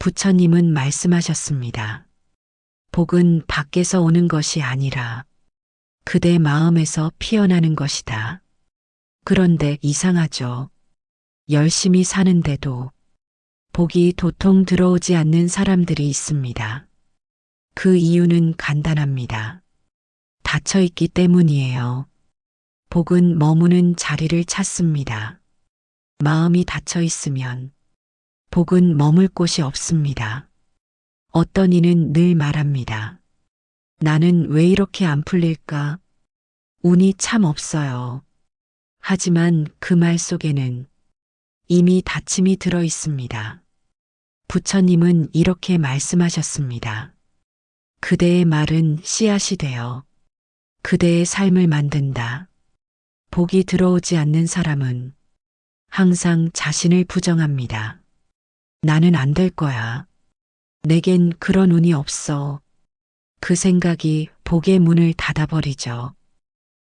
부처님은 말씀하셨습니다. 복은 밖에서 오는 것이 아니라 그대 마음에서 피어나는 것이다. 그런데 이상하죠. 열심히 사는데도 복이 도통 들어오지 않는 사람들이 있습니다. 그 이유는 간단합니다. 닫혀 있기 때문이에요. 복은 머무는 자리를 찾습니다. 마음이 닫혀 있으면 복은 머물 곳이 없습니다. 어떤 이는 늘 말합니다. 나는 왜 이렇게 안 풀릴까? 운이 참 없어요. 하지만 그 말 속에는 이미 닫힘이 들어 있습니다. 부처님은 이렇게 말씀하셨습니다. 그대의 말은 씨앗이 되어 그대의 삶을 만든다. 복이 들어오지 않는 사람은 항상 자신을 부정합니다. 나는 안 될 거야. 내겐 그런 운이 없어. 그 생각이 복의 문을 닫아버리죠.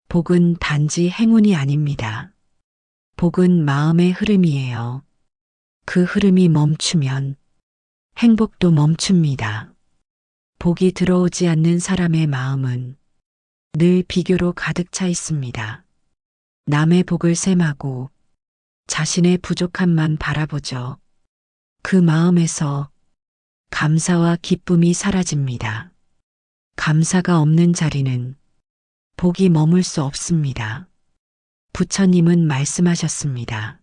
복은 단지 행운이 아닙니다. 복은 마음의 흐름이에요. 그 흐름이 멈추면 행복도 멈춥니다. 복이 들어오지 않는 사람의 마음은 늘 비교로 가득 차 있습니다. 남의 복을 셈하고 자신의 부족함만 바라보죠. 그 마음에서 감사와 기쁨이 사라집니다. 감사가 없는 자리는 복이 머물 수 없습니다. 부처님은 말씀하셨습니다.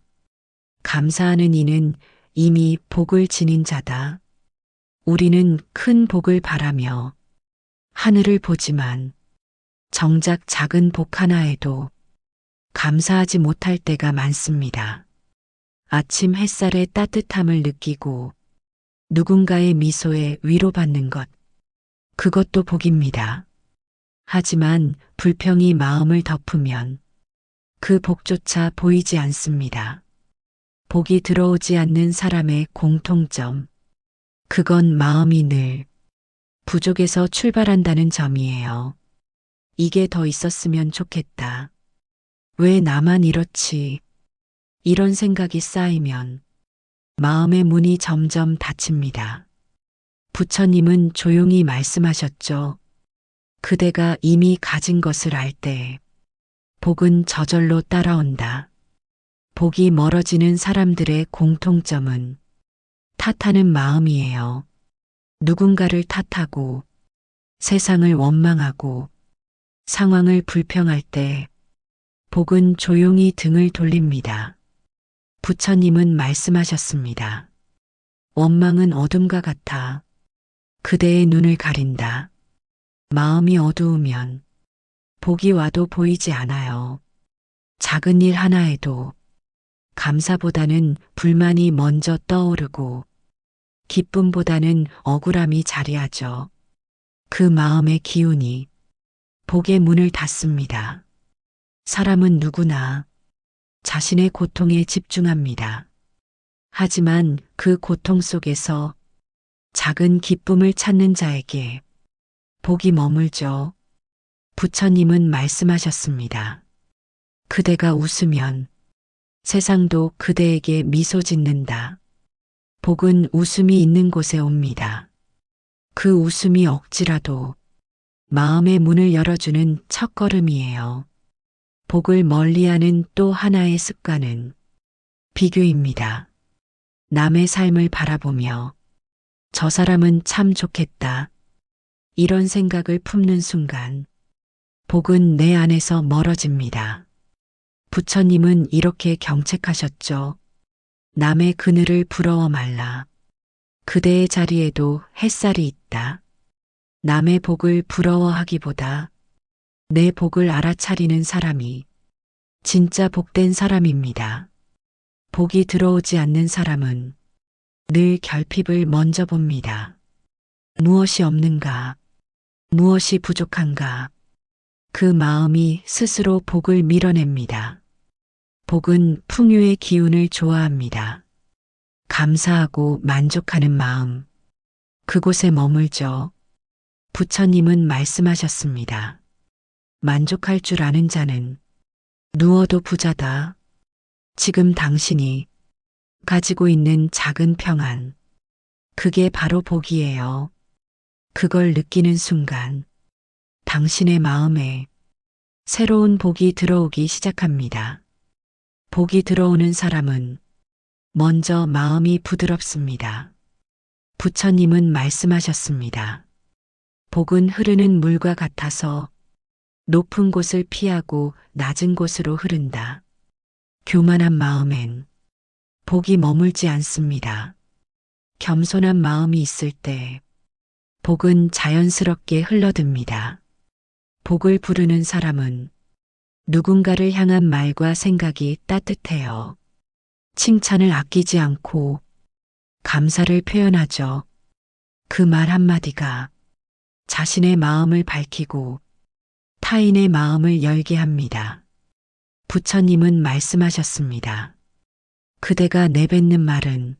감사하는 이는 이미 복을 지닌 자다. 우리는 큰 복을 바라며 하늘을 보지만 정작 작은 복 하나에도 감사하지 못할 때가 많습니다. 아침 햇살의 따뜻함을 느끼고 누군가의 미소에 위로받는 것, 그것도 복입니다. 하지만 불평이 마음을 덮으면 그 복조차 보이지 않습니다. 복이 들어오지 않는 사람의 공통점, 그건 마음이 늘 부족에서 출발한다는 점이에요. 이게 더 있었으면 좋겠다. 왜 나만 이렇지? 이런 생각이 쌓이면 마음의 문이 점점 닫힙니다. 부처님은 조용히 말씀하셨죠. 그대가 이미 가진 것을 알 때 복은 저절로 따라온다. 복이 멀어지는 사람들의 공통점은 탓하는 마음이에요. 누군가를 탓하고 세상을 원망하고 상황을 불평할 때 복은 조용히 등을 돌립니다. 부처님은 말씀하셨습니다. 원망은 어둠과 같아 그대의 눈을 가린다. 마음이 어두우면 복이 와도 보이지 않아요. 작은 일 하나에도 감사보다는 불만이 먼저 떠오르고 기쁨보다는 억울함이 자리하죠. 그 마음의 기운이 복의 문을 닫습니다. 사람은 누구나 자신의 고통에 집중합니다. 하지만 그 고통 속에서 작은 기쁨을 찾는 자에게 복이 머물죠. 부처님은 말씀하셨습니다. 그대가 웃으면 세상도 그대에게 미소 짓는다. 복은 웃음이 있는 곳에 옵니다. 그 웃음이 억지라도 마음의 문을 열어주는 첫걸음이에요. 복을 멀리하는 또 하나의 습관은 비교입니다. 남의 삶을 바라보며 저 사람은 참 좋겠다. 이런 생각을 품는 순간 복은 내 안에서 멀어집니다. 부처님은 이렇게 경책하셨죠. 남의 그늘을 부러워 말라. 그대의 자리에도 햇살이 있다. 남의 복을 부러워하기보다 내 복을 알아차리는 사람이 진짜 복된 사람입니다. 복이 들어오지 않는 사람은 늘 결핍을 먼저 봅니다. 무엇이 없는가? 무엇이 부족한가? 그 마음이 스스로 복을 밀어냅니다. 복은 풍요의 기운을 좋아합니다. 감사하고 만족하는 마음, 그곳에 머물죠. 부처님은 말씀하셨습니다. 만족할 줄 아는 자는 누워도 부자다. 지금 당신이 가지고 있는 작은 평안, 그게 바로 복이에요. 그걸 느끼는 순간 당신의 마음에 새로운 복이 들어오기 시작합니다. 복이 들어오는 사람은 먼저 마음이 부드럽습니다. 부처님은 말씀하셨습니다. 복은 흐르는 물과 같아서 높은 곳을 피하고 낮은 곳으로 흐른다. 교만한 마음엔 복이 머물지 않습니다. 겸손한 마음이 있을 때 복은 자연스럽게 흘러듭니다. 복을 부르는 사람은 누군가를 향한 말과 생각이 따뜻해요. 칭찬을 아끼지 않고 감사를 표현하죠. 그 말 한마디가 자신의 마음을 밝히고 타인의 마음을 열게 합니다. 부처님은 말씀하셨습니다. 그대가 내뱉는 말은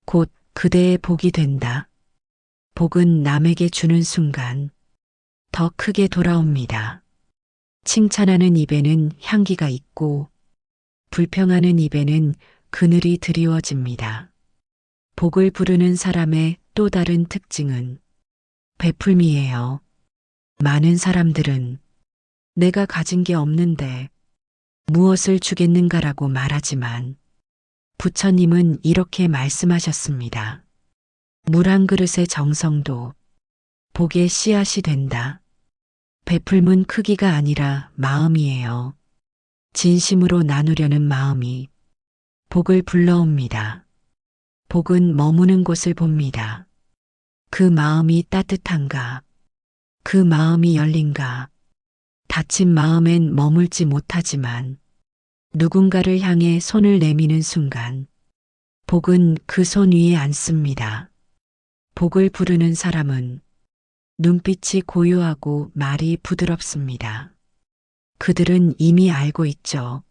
곧 그대의 복이 된다. 복은 남에게 주는 순간 더 크게 돌아옵니다. 칭찬하는 입에는 향기가 있고 불평하는 입에는 그늘이 드리워집니다. 복을 부르는 사람의 또 다른 특징은 베풀미예요. 많은 사람들은 내가 가진 게 없는데 무엇을 주겠는가라고 말하지만 부처님은 이렇게 말씀하셨습니다. 물 한 그릇의 정성도 복의 씨앗이 된다. 베풀문 크기가 아니라 마음이에요. 진심으로 나누려는 마음이 복을 불러옵니다. 복은 머무는 곳을 봅니다. 그 마음이 따뜻한가? 그 마음이 열린가? 닫힌 마음엔 머물지 못하지만 누군가를 향해 손을 내미는 순간 복은 그 손 위에 앉습니다. 복을 부르는 사람은 눈빛이 고요하고 말이 부드럽습니다. 그들은 이미 알고 있죠.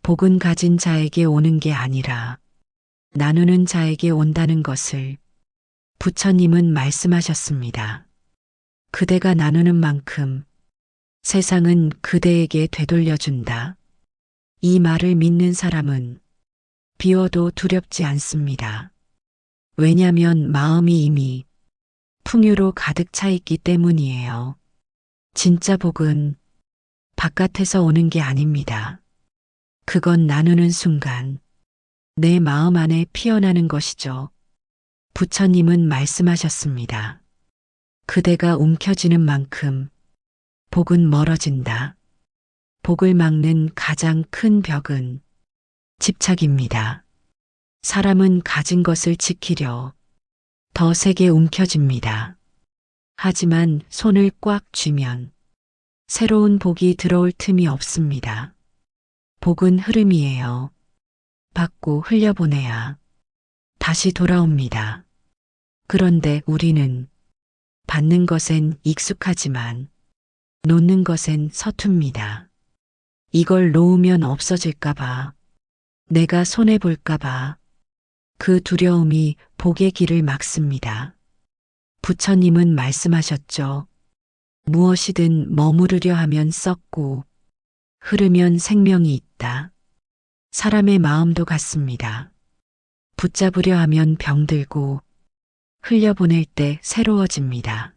복은 가진 자에게 오는 게 아니라 나누는 자에게 온다는 것을. 부처님은 말씀하셨습니다. 그대가 나누는 만큼 세상은 그대에게 되돌려준다. 이 말을 믿는 사람은 비워도 두렵지 않습니다. 왜냐하면 마음이 이미 풍요로 가득 차 있기 때문이에요. 진짜 복은 바깥에서 오는 게 아닙니다. 그건 나누는 순간 내 마음 안에 피어나는 것이죠. 부처님은 말씀하셨습니다. 그대가 움켜쥐는 만큼 복은 멀어진다. 복을 막는 가장 큰 벽은 집착입니다. 사람은 가진 것을 지키려 더 세게 움켜쥡니다. 하지만 손을 꽉 쥐면 새로운 복이 들어올 틈이 없습니다. 복은 흐름이에요. 받고 흘려보내야 다시 돌아옵니다. 그런데 우리는 받는 것엔 익숙하지만 놓는 것엔 서툽니다. 이걸 놓으면 없어질까봐, 내가 손해볼까봐 그 두려움이 복의 길을 막습니다. 부처님은 말씀하셨죠. 무엇이든 머무르려 하면 썩고 흐르면 생명이 있다. 사람의 마음도 같습니다. 붙잡으려 하면 병들고 흘려보낼 때 새로워집니다.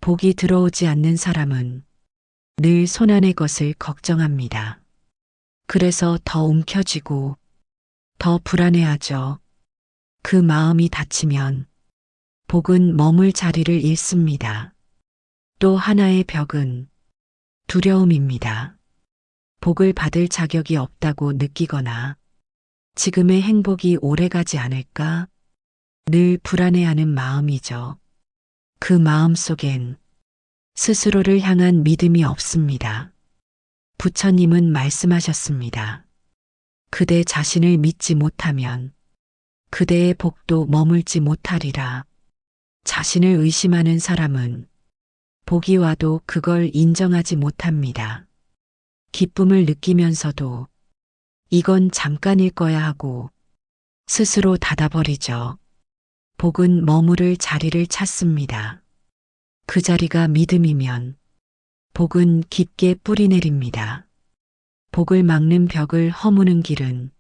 복이 들어오지 않는 사람은 늘 손안의 것을 걱정합니다. 그래서 더 움켜쥐고 더 불안해하죠. 그 마음이 닫히면 복은 머물 자리를 잃습니다. 또 하나의 벽은 두려움입니다. 복을 받을 자격이 없다고 느끼거나 지금의 행복이 오래가지 않을까 늘 불안해하는 마음이죠. 그 마음 속엔 스스로를 향한 믿음이 없습니다. 부처님은 말씀하셨습니다. 그대 자신을 믿지 못하면 그대의 복도 머물지 못하리라. 자신을 의심하는 사람은 복이 와도 그걸 인정하지 못합니다. 기쁨을 느끼면서도 이건 잠깐일 거야 하고 스스로 닫아버리죠. 복은 머무를 자리를 찾습니다. 그 자리가 믿음이면 복은 깊게 뿌리내립니다. 복을 막는 벽을 허무는 길은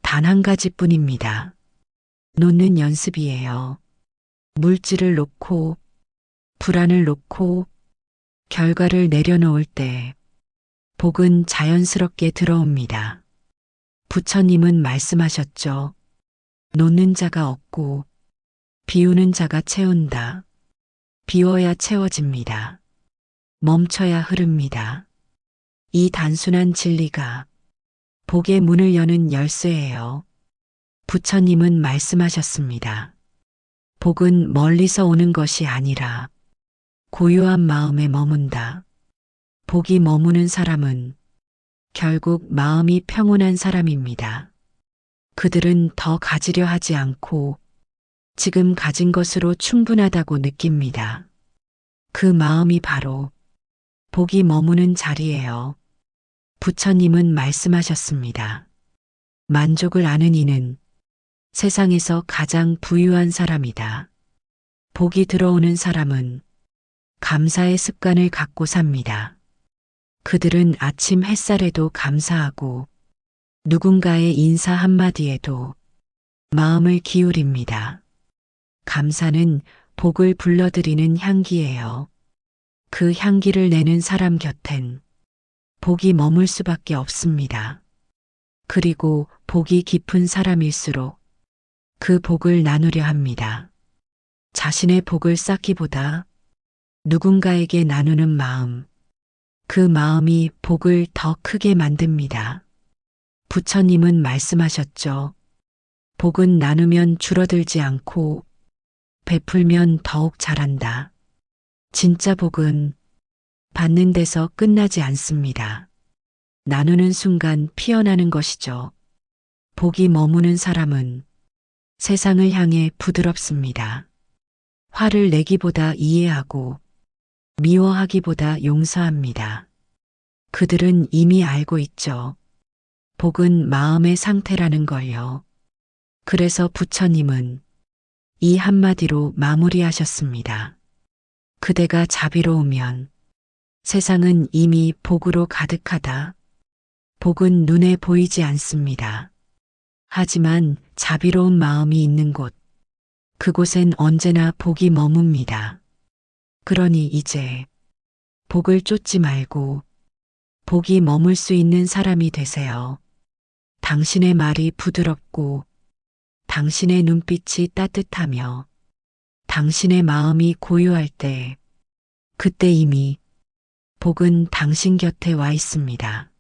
단 한 가지뿐입니다. 놓는 연습이에요. 물질을 놓고, 불안을 놓고, 결과를 내려놓을 때 복은 자연스럽게 들어옵니다. 부처님은 말씀하셨죠. 놓는 자가 없고 비우는 자가 채운다. 비워야 채워집니다. 멈춰야 흐릅니다. 이 단순한 진리가 복의 문을 여는 열쇠예요. 부처님은 말씀하셨습니다. 복은 멀리서 오는 것이 아니라 고요한 마음에 머문다. 복이 머무는 사람은 결국 마음이 평온한 사람입니다. 그들은 더 가지려 하지 않고 지금 가진 것으로 충분하다고 느낍니다. 그 마음이 바로 복이 머무는 자리예요. 부처님은 말씀하셨습니다. 만족을 아는 이는 세상에서 가장 부유한 사람이다. 복이 들어오는 사람은 감사의 습관을 갖고 삽니다. 그들은 아침 햇살에도 감사하고 누군가의 인사 한마디에도 마음을 기울입니다. 감사는 복을 불러들이는 향기예요. 그 향기를 내는 사람 곁엔 복이 머물 수밖에 없습니다. 그리고 복이 깊은 사람일수록 그 복을 나누려 합니다. 자신의 복을 쌓기보다 누군가에게 나누는 마음, 그 마음이 복을 더 크게 만듭니다. 부처님은 말씀하셨죠. 복은 나누면 줄어들지 않고 베풀면 더욱 자란다. 진짜 복은 받는 데서 끝나지 않습니다. 나누는 순간 피어나는 것이죠. 복이 머무는 사람은 세상을 향해 부드럽습니다. 화를 내기보다 이해하고 미워하기보다 용서합니다. 그들은 이미 알고 있죠. 복은 마음의 상태라는 걸요. 그래서 부처님은 이 한마디로 마무리하셨습니다. 그대가 자비로우면 세상은 이미 복으로 가득하다. 복은 눈에 보이지 않습니다. 하지만 자비로운 마음이 있는 곳, 그곳엔 언제나 복이 머뭅니다. 그러니 이제 복을 쫓지 말고 복이 머물 수 있는 사람이 되세요. 당신의 말이 부드럽고 당신의 눈빛이 따뜻하며 당신의 마음이 고요할 때 그때 이미 복은 당신 곁에 와 있습니다.